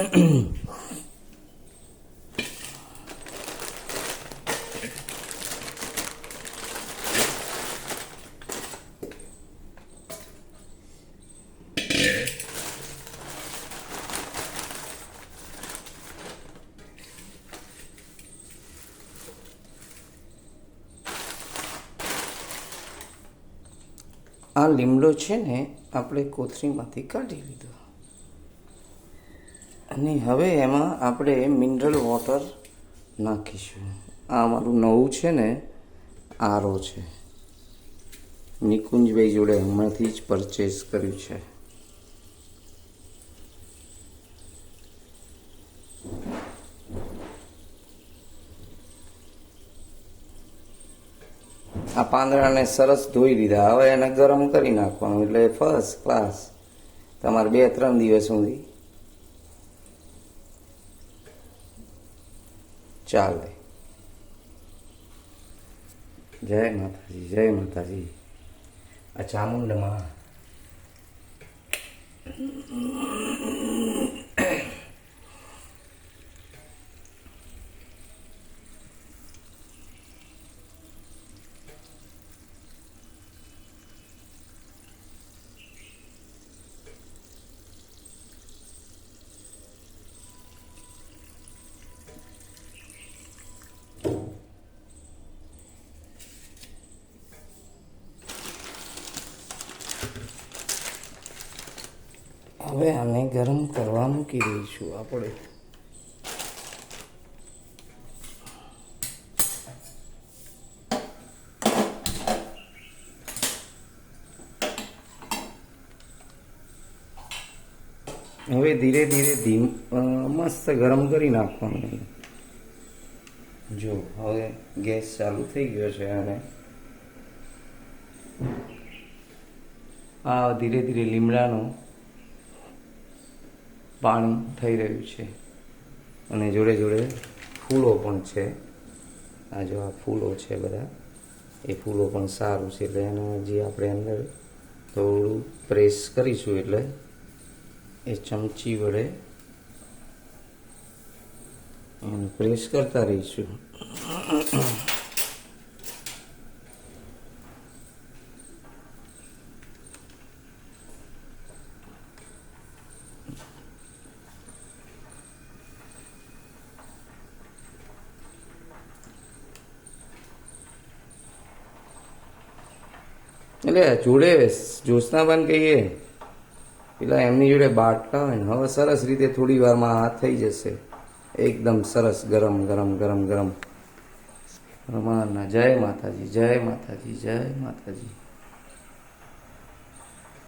આ લીમડો છે ને આપણે કોથળીમાંથી કાઢી લીધો અને હવે એમાં આપણે મિનરલ વોટર નાખીશું. આ અમારું નવું છે ને આરો છે, નિકુંજભાઈ જોડે હમણાંથી જ પરચેસ કર્યું છે. આ પાંદડાને સરસ ધોઈ લીધા. હવે એને ગરમ કરી નાખવાનું એટલે ફર્સ્ટ ક્લાસ તમારે 2-3 દિવસ સુધી ચાલે. જય માતાજી, જય માતાજી. આ ચામુંડમાં હવે આને ગરમ કરવા મૂકી દઈશું આપણે. હવે ધીરે ધીરે મસ્ત ગરમ કરી નાખવાનું. જો હવે ગેસ ચાલુ થઈ ગયો છે અને આ ધીરે ધીરે લીમડાનું પાણી થઈ રહ્યું છે અને જોડે જોડે ફૂલો પણ છે. આ જો આ ફૂલો છે બધા, એ ફૂલો પણ સારું છે એટલે એને હજી આપણે અંદર થોડું પ્રેસ કરીશું એટલે એ ચમચી વડે એને પ્રેસ કરતા રહીશું. એટલે જોડે જ્યોત્સનાબેન કહીએ પેલા એમની જોડે બાટલા હોય ને, હવે સરસ રીતે થોડી વારમાં આ થઈ જશે એકદમ સરસ ગરમ ગરમ ગરમ ગરમ. જય માતાજી, જય માતાજી, જય માતાજી.